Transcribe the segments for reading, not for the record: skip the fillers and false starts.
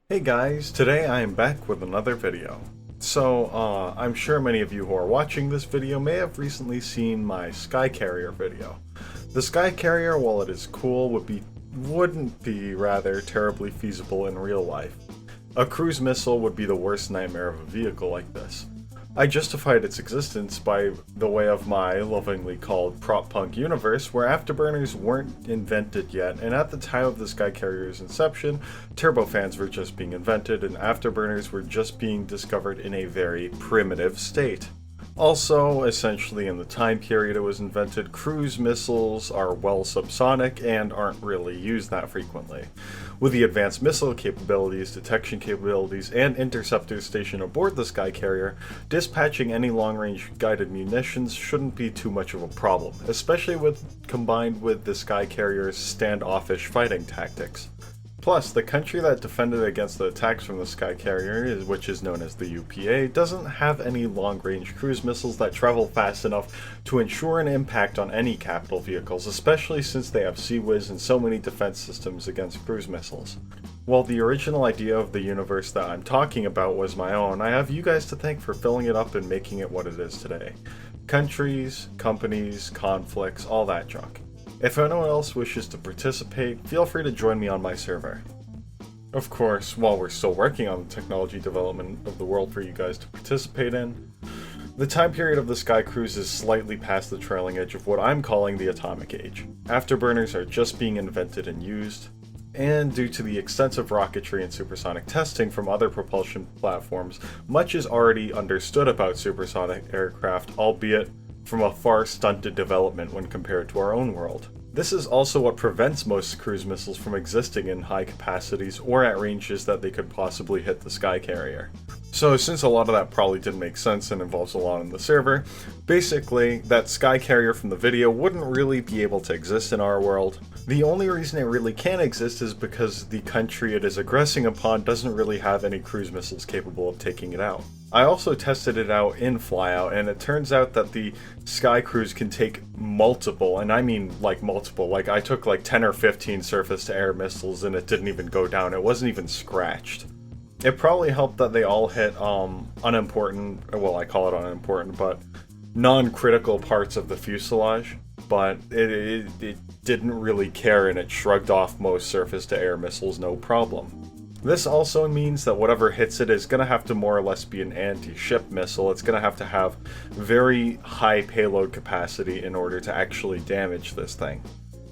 Hey guys, today I am back with another video. I'm sure many of you who are watching this video may have recently seen my Sky Carrier video. The Sky Carrier, while it is cool, wouldn't be rather terribly feasible in real life. A cruise missile would be the worst nightmare of a vehicle like this. I justified its existence by the way of my lovingly called prop punk universe, where afterburners weren't invented yet, and at the time of the Sky Carrier's inception, turbofans were just being invented and afterburners were just being discovered in a very primitive state. Also, essentially in the time period it was invented, cruise missiles are well subsonic and aren't really used that frequently. With the advanced missile capabilities, detection capabilities, and interceptors stationed aboard the Sky Carrier, dispatching any long-range guided munitions shouldn't be too much of a problem, especially combined with the Sky Carrier's standoffish fighting tactics. Plus, the country that defended against the attacks from the Sky Carrier, which is known as the UPA, doesn't have any long-range cruise missiles that travel fast enough to ensure an impact on any capital vehicles, especially since they have CIWS and so many defense systems against cruise missiles. While the original idea of the universe that I'm talking about was my own, I have you guys to thank for filling it up and making it what it is today. Countries, companies, conflicts, all that junk. If anyone else wishes to participate, feel free to join me on my server. Of course, while we're still working on the technology development of the world for you guys to participate in, the time period of the Sky Cruise is slightly past the trailing edge of what I'm calling the Atomic Age. Afterburners are just being invented and used, and due to the extensive rocketry and supersonic testing from other propulsion platforms, much is already understood about supersonic aircraft, albeit from a far stunted development when compared to our own world. This is also what prevents most cruise missiles from existing in high capacities or at ranges that they could possibly hit the Sky Carrier. So since a lot of that probably didn't make sense and involves a lot on the server, basically that Sky Carrier from the video wouldn't really be able to exist in our world. The only reason it really can exist is because the country it is aggressing upon doesn't really have any cruise missiles capable of taking it out. I also tested it out in Flyout, and it turns out that the Sky Cruise can take multiple, and I mean like multiple, like I took like 10 or 15 surface-to-air missiles and it didn't even go down, it wasn't even scratched. It probably helped that they all hit unimportant, well I call it unimportant, but non-critical parts of the fuselage, but it didn't really care and it shrugged off most surface-to-air missiles no problem. This also means that whatever hits it is going to have to more or less be an anti-ship missile. It's going to have very high payload capacity in order to actually damage this thing.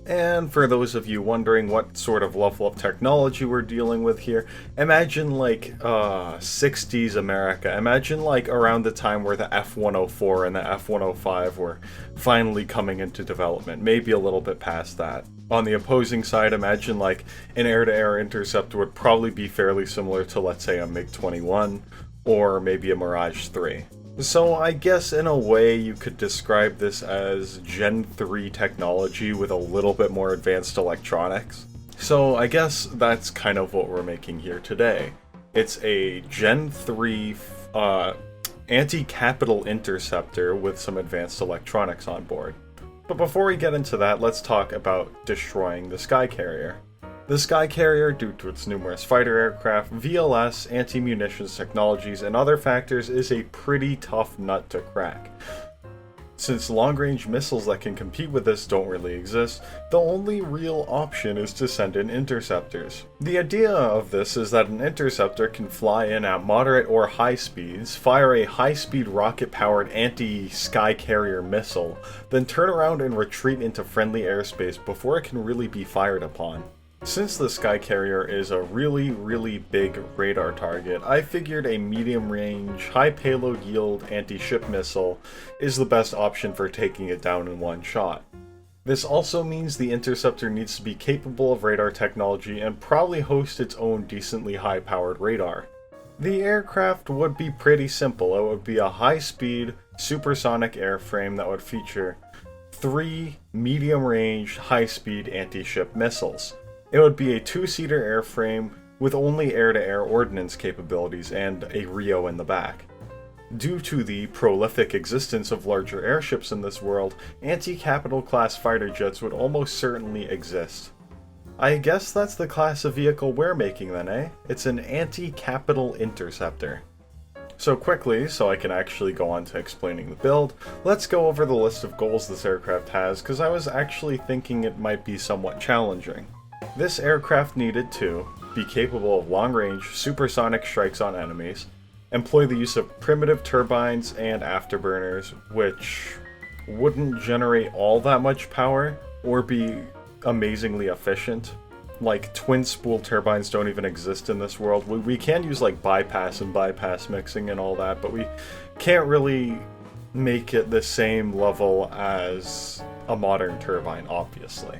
And for those of you wondering what sort of level of technology we're dealing with here, imagine like 60s America. Imagine like around the time where the F-104 and the F-105 were finally coming into development, maybe a little bit past that. On the opposing side, imagine like an air-to-air interceptor would probably be fairly similar to, let's say, a MiG-21 or maybe a Mirage 3. So I guess in a way you could describe this as Gen 3 technology with a little bit more advanced electronics. So I guess that's kind of what we're making here today. It's a Gen 3 anti-capital interceptor with some advanced electronics on board. But before we get into that, let's talk about destroying the Sky Carrier. The Sky Carrier, due to its numerous fighter aircraft, VLS, anti-munitions technologies, and other factors, is a pretty tough nut to crack. Since long-range missiles that can compete with this don't really exist, the only real option is to send in interceptors. The idea of this is that an interceptor can fly in at moderate or high speeds, fire a high-speed rocket-powered anti-Sky Carrier missile, then turn around and retreat into friendly airspace before it can really be fired upon. Since the Sky Carrier is a really big radar target, I figured a medium-range, high-payload yield anti-ship missile is the best option for taking it down in one shot. This also means the interceptor needs to be capable of radar technology and probably host its own decently high-powered radar. The aircraft would be pretty simple. It would be a high-speed, supersonic airframe that would feature 3 medium-range, high-speed anti-ship missiles. It would be a 2-seater airframe with only air-to-air ordnance capabilities and a Rio in the back. Due to the prolific existence of larger airships in this world, anti-capital class fighter jets would almost certainly exist. I guess that's the class of vehicle we're making then, eh? It's an anti-capital interceptor. So quickly, so I can actually go on to explaining the build, let's go over the list of goals this aircraft has, because I was actually thinking it might be somewhat challenging. This aircraft needed to be capable of long-range, supersonic strikes on enemies, employ the use of primitive turbines and afterburners, which wouldn't generate all that much power, or be amazingly efficient. Like, twin spool turbines don't even exist in this world. We can use like bypass and bypass mixing and all that, but we can't really make it the same level as a modern turbine, obviously.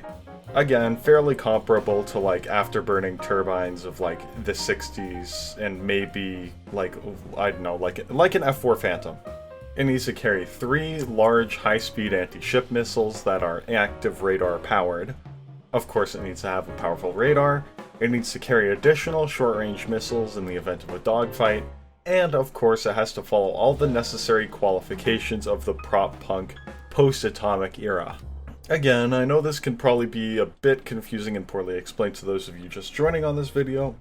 Again, fairly comparable to like afterburning turbines of like the 60s and maybe like, I don't know, like an F4 Phantom. It needs to carry 3 large high-speed anti-ship missiles that are active radar powered. Of course, it needs to have a powerful radar, it needs to carry additional short-range missiles in the event of a dogfight, and of course it has to follow all the necessary qualifications of the prop punk post-atomic era. Again, I know this can probably be a bit confusing and poorly explained to those of you just joining on this video,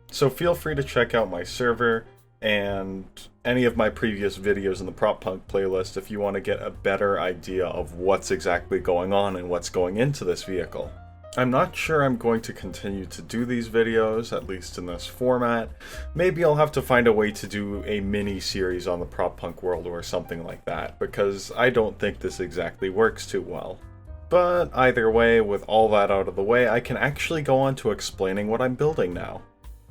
so feel free to check out my server and any of my previous videos in the Prop Punk playlist if you want to get a better idea of what's exactly going on and what's going into this vehicle. I'm not sure I'm going to continue to do these videos, at least in this format. Maybe I'll have to find a way to do a mini-series on the Prop Punk world or something like that, because I don't think this exactly works too well. But either way, with all that out of the way, I can actually go on to explaining what I'm building now.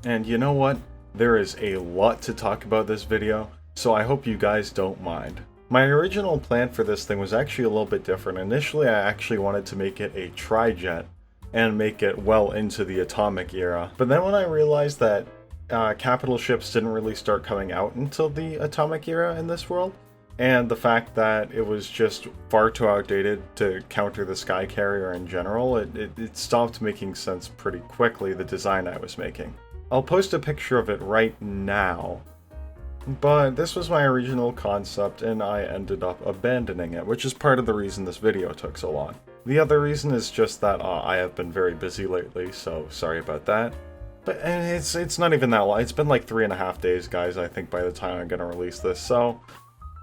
And you know what? There is a lot to talk about this video, so I hope you guys don't mind. My original plan for this thing was actually a little bit different. Initially, I actually wanted to make it a tri-jet, and make it well into the atomic era. But then when I realized that capital ships didn't really start coming out until the atomic era in this world, and the fact that it was just far too outdated to counter the Sky Carrier in general, it stopped making sense pretty quickly, the design I was making. I'll post a picture of it right now, but this was my original concept and I ended up abandoning it, which is part of the reason this video took so long. The other reason is just that I have been very busy lately, so sorry about that. But it's not even that long. It's been like 3.5 days, guys, I think, by the time I'm gonna release this, so,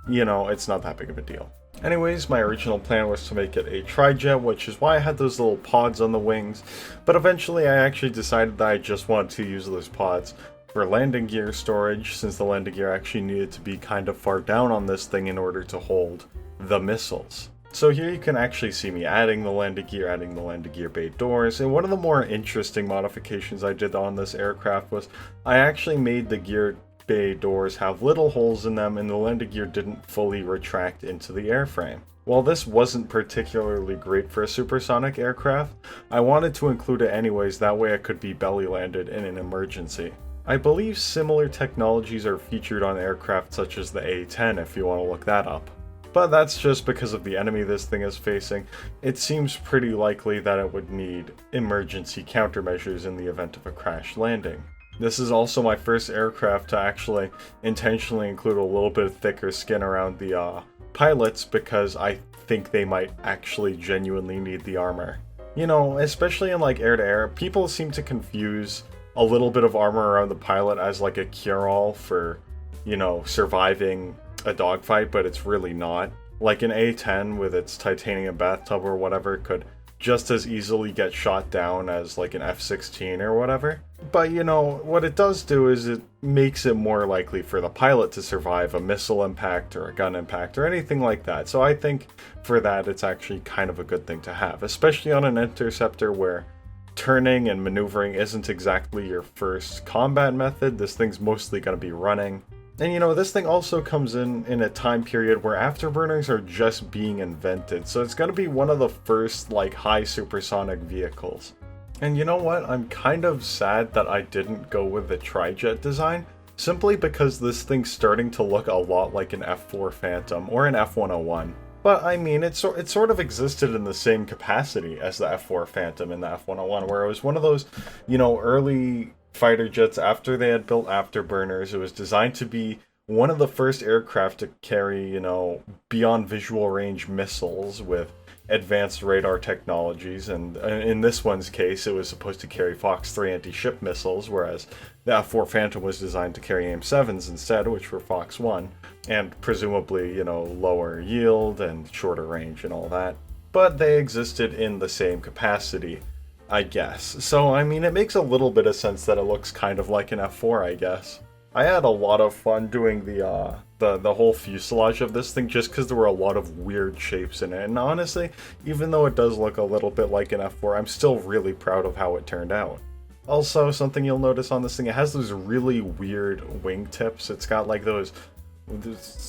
you know, it's not that big of a deal. Anyways, my original plan was to make it a tri-jet, which is why I had those little pods on the wings, but eventually I actually decided that I just wanted to use those pods for landing gear storage, since the landing gear actually needed to be kind of far down on this thing in order to hold the missiles. So here you can actually see me adding the landing gear bay doors, and one of the more interesting modifications I did on this aircraft was I actually made the gear bay doors have little holes in them and the landing gear didn't fully retract into the airframe. While this wasn't particularly great for a supersonic aircraft, I wanted to include it anyways, that way it could be belly landed in an emergency. I believe similar technologies are featured on aircraft such as the A-10 if you want to look that up. But that's just because of the enemy this thing is facing. It seems pretty likely that it would need emergency countermeasures in the event of a crash landing. This is also my first aircraft to actually intentionally include a little bit of thicker skin around the pilots, because I think they might actually genuinely need the armor. You know, especially in like air-to-air, people seem to confuse a little bit of armor around the pilot as like a cure-all for, you know, surviving a dogfight, but it's really not. Like an A-10 with its titanium bathtub or whatever could just as easily get shot down as like an F-16 or whatever. But you know, what it does do is it makes it more likely for the pilot to survive a missile impact or a gun impact or anything like that. So I think for that it's actually kind of a good thing to have, especially on an interceptor where turning and maneuvering isn't exactly your first combat method. This thing's mostly going to be running. And you know, this thing also comes in a time period where afterburners are just being invented, so it's going to be one of the first like high supersonic vehicles. And you know what, I'm kind of sad that I didn't go with the tri-jet design, simply because this thing's starting to look a lot like an F4 Phantom or an F101. But I mean, it sort of existed in the same capacity as the F4 Phantom and the F101, where it was one of those, you know, early fighter jets after they had built afterburners. It was designed to be one of the first aircraft to carry, you know, beyond visual range missiles with advanced radar technologies, and in this one's case, it was supposed to carry Fox 3 anti-ship missiles, whereas the F4 Phantom was designed to carry AIM-7s instead, which were Fox 1, and presumably, you know, lower yield and shorter range and all that. But they existed in the same capacity, I guess. So, I mean, it makes a little bit of sense that it looks kind of like an F4, I guess. I had a lot of fun doing the whole fuselage of this thing just because there were a lot of weird shapes in it. And honestly, even though it does look a little bit like an F4, I'm still really proud of how it turned out. Also, something you'll notice on this thing, it has those really weird wingtips. It's got like those,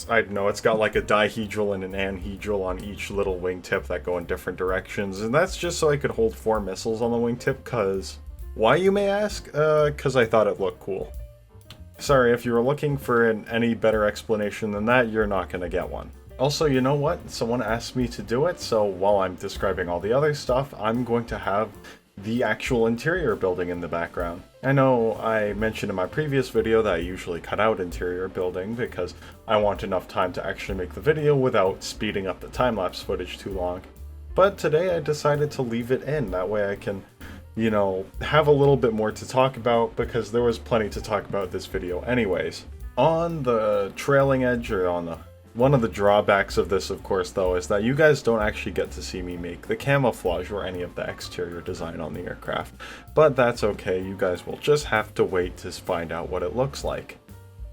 I don't know, it's got like a dihedral and an anhedral on each little wingtip that go in different directions. And that's just so I could hold 4 missiles on the wingtip, because... Why, you may ask? Because I thought it looked cool. Sorry, if you were looking for any better explanation than that, you're not going to get one. Also, you know what? Someone asked me to do it, so while I'm describing all the other stuff, I'm going to have the actual interior building in the background. I know I mentioned in my previous video that I usually cut out interior building because I want enough time to actually make the video without speeding up the time-lapse footage too long. But today I decided to leave it in, that way I can, you know, have a little bit more to talk about, because there was plenty to talk about this video anyways. On the trailing edge, or on one of the drawbacks of this, of course, though, is that you guys don't actually get to see me make the camouflage or any of the exterior design on the aircraft. But that's okay, you guys will just have to wait to find out what it looks like.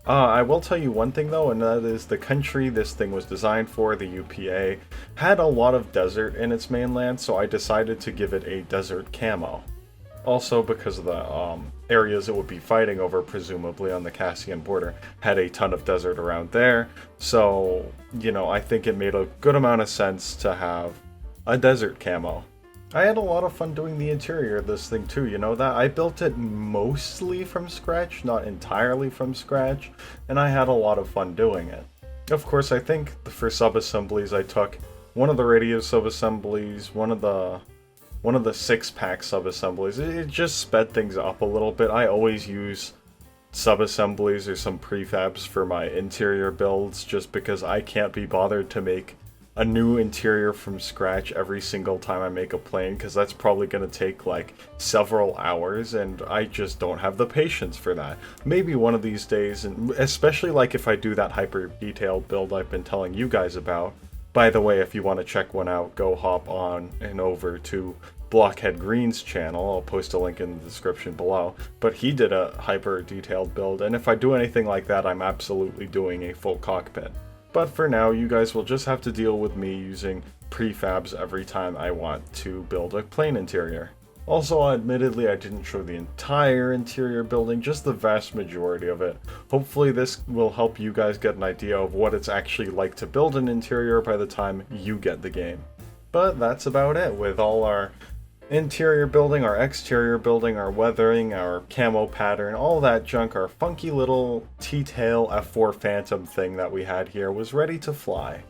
I will tell you one thing though, and that is the country this thing was designed for, the UPA, had a lot of desert in its mainland, so I decided to give it a desert camo. Also, because of the areas it would be fighting over, presumably on the Cassian border, had a ton of desert around there, so, you know, I think it made a good amount of sense to have a desert camo. I had a lot of fun doing the interior of this thing too, you know that? I built it mostly from scratch, not entirely from scratch, and I had a lot of fun doing it. Of course, I think for sub-assemblies I took one of the radio sub-assemblies, one of the 6-pack sub-assemblies. It just sped things up a little bit. I always use sub-assemblies or some prefabs for my interior builds just because I can't be bothered to make a new interior from scratch every single time I make a plane, because that's probably going to take like several hours, and I just don't have the patience for that. Maybe one of these days, and especially like if I do that hyper detailed build I've been telling you guys about. By the way, if you want to check one out, go hop on and over to Blockhead Green's channel. I'll post a link in the description below. But he did a hyper detailed build, and if I do anything like that, I'm absolutely doing a full cockpit. But for now, you guys will just have to deal with me using prefabs every time I want to build a plane interior. Also, admittedly, I didn't show the entire interior building, just the vast majority of it. Hopefully this will help you guys get an idea of what it's actually like to build an interior by the time you get the game. But that's about it with all our interior building, our exterior building, our weathering, our camo pattern, all that junk. Our funky little T-tail F4 Phantom thing that we had here was ready to fly.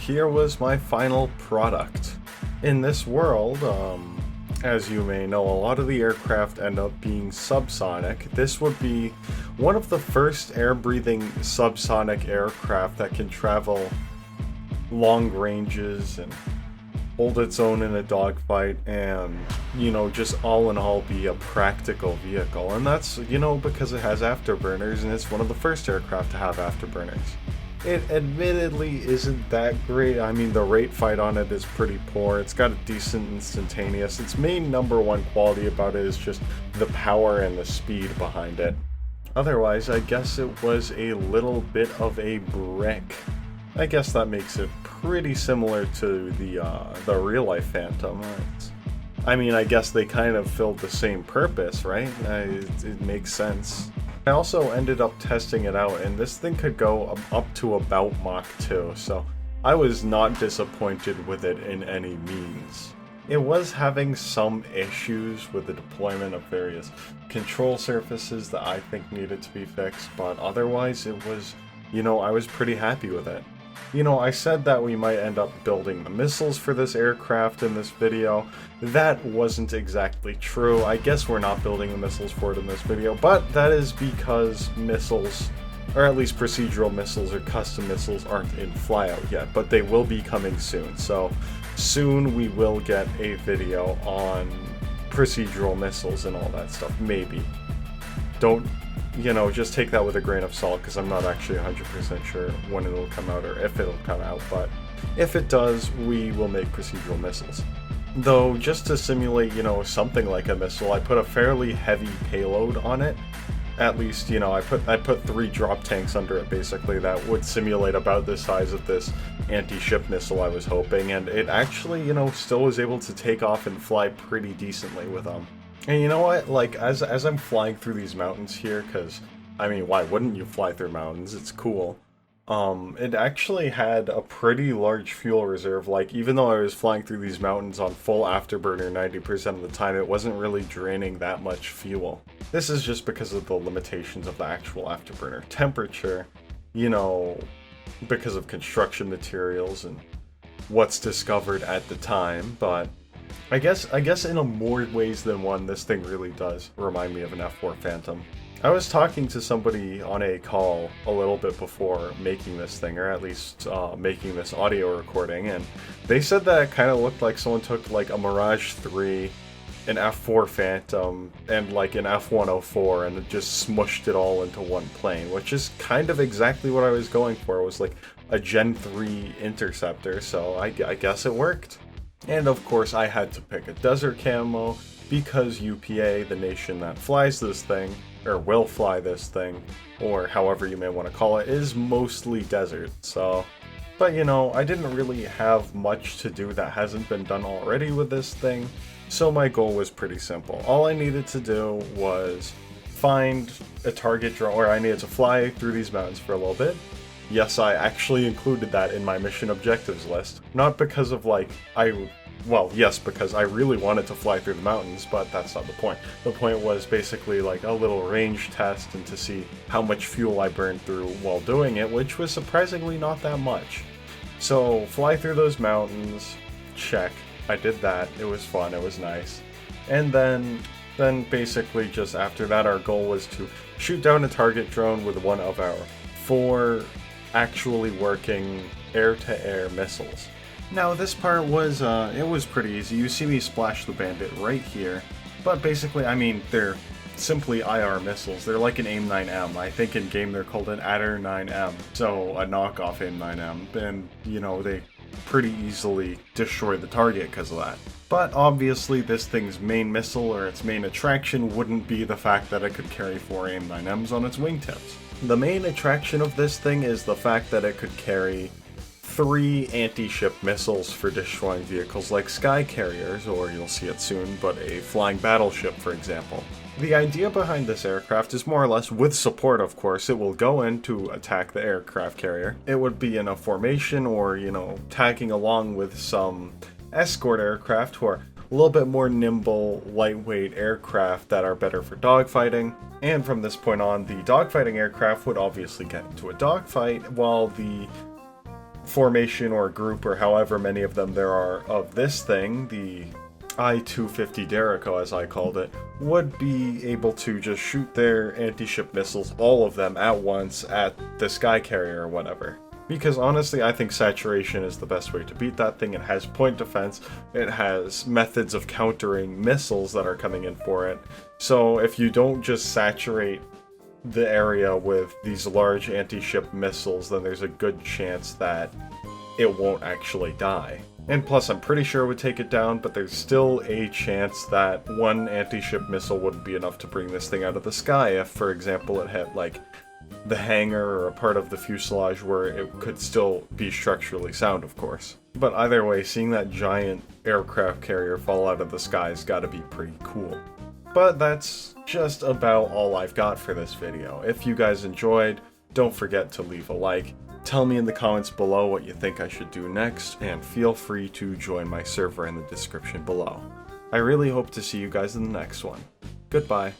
Here was my final product. In this world, as you may know, a lot of the aircraft end up being subsonic. This would be one of the first air-breathing subsonic aircraft that can travel long ranges and hold its own in a dogfight and, you know, just all in all be a practical vehicle. And that's, you know, because it has afterburners, and it's one of the first aircraft to have afterburners. It admittedly isn't that great. I mean, the rate fight on it is pretty poor. It's got a decent instantaneous. Its main number one quality about it is just the power and the speed behind it. Otherwise, I guess it was a little bit of a brick. I guess that makes it pretty similar to the real-life Phantom. I mean, I guess they kind of filled the same purpose, right? It makes sense. I also ended up testing it out, and this thing could go up to about Mach 2, so I was not disappointed with it in any means. It was having some issues with the deployment of various control surfaces that I think needed to be fixed, but otherwise it was, I was pretty happy with it. I said that we might end up building the missiles for this aircraft in this video. That wasn't exactly true. I guess we're not building the missiles for it in this video, but that is because missiles, or at least procedural missiles or custom missiles, aren't in flyout yet, but they will be coming soon. So soon we will get a video on procedural missiles and all that stuff, maybe. Don't, just take that with a grain of salt, because I'm not actually 100% sure when it'll come out or if it'll come out, but if it does, we will make procedural missiles. Though, just to simulate, something like a missile, I put a fairly heavy payload on it. At least, I put 3 drop tanks under it, basically, that would simulate about the size of this anti-ship missile I was hoping, and it actually, still was able to take off and fly pretty decently with them. And you know what, like, as I'm flying through these mountains here, because, I mean, why wouldn't you fly through mountains? It's cool. It actually had a pretty large fuel reserve. Like, even though I was flying through these mountains on full afterburner 90% of the time, it wasn't really draining that much fuel. This is just because of the limitations of the actual afterburner temperature, because of construction materials and what's discovered at the time, but I guess in a more ways than one, this thing really does remind me of an F4 Phantom. I was talking to somebody on a call a little bit before making this thing, or at least making this audio recording, and they said that it kind of looked like someone took like a Mirage 3, an F4 Phantom, and like an F-104 and just smushed it all into one plane, which is kind of exactly what I was going for. It was like a Gen 3 interceptor, so I guess it worked. And of course I had to pick a desert camo, because UPA, the nation that flies this thing, or will fly this thing, or however you may want to call it, is mostly desert, so... But I didn't really have much to do that hasn't been done already with this thing, so my goal was pretty simple. All I needed to do was find a target drone, or I needed to fly through these mountains for a little bit. Yes, I actually included that in my mission objectives list. Not because of yes, because I really wanted to fly through the mountains, but that's not the point. The point was basically like a little range test and to see how much fuel I burned through while doing it, which was surprisingly not that much. So, fly through those mountains, check. I did that, it was fun, it was nice. And then basically just after that our goal was to shoot down a target drone with one of our 4 actually working air-to-air missiles. Now this part was, it was pretty easy. You see me splash the Bandit right here, but basically, I mean, they're simply IR missiles. They're like an AIM-9M. I think in game they're called an Adder-9M, so a knockoff AIM-9M, and, they pretty easily destroy the target because of that. But obviously this thing's main missile, or its main attraction, wouldn't be the fact that it could carry 4 AIM-9Ms on its wingtips. The main attraction of this thing is the fact that it could carry 3 anti-ship missiles for destroying vehicles like sky carriers, or you'll see it soon, but a flying battleship, for example. The idea behind this aircraft is more or less, with support of course, it will go in to attack the aircraft carrier. It would be in a formation or, tagging along with some escort aircraft who are a little bit more nimble, lightweight aircraft that are better for dogfighting. And from this point on, the dogfighting aircraft would obviously get into a dogfight, while the formation or group, or however many of them there are of this thing, the I-250 Derico as I called it, would be able to just shoot their anti-ship missiles, all of them at once, at the sky carrier or whatever. Because honestly, I think saturation is the best way to beat that thing. It has point defense, it has methods of countering missiles that are coming in for it. So if you don't just saturate the area with these large anti-ship missiles, then there's a good chance that it won't actually die. And plus, I'm pretty sure it would take it down, but there's still a chance that one anti-ship missile wouldn't be enough to bring this thing out of the sky if, for example, it hit, like, the hangar or a part of the fuselage where it could still be structurally sound, of course. But either way, seeing that giant aircraft carrier fall out of the sky's gotta be pretty cool. But that's just about all I've got for this video. If you guys enjoyed, don't forget to leave a like. Tell me in the comments below what you think I should do next, and feel free to join my server in the description below. I really hope to see you guys in the next one. Goodbye.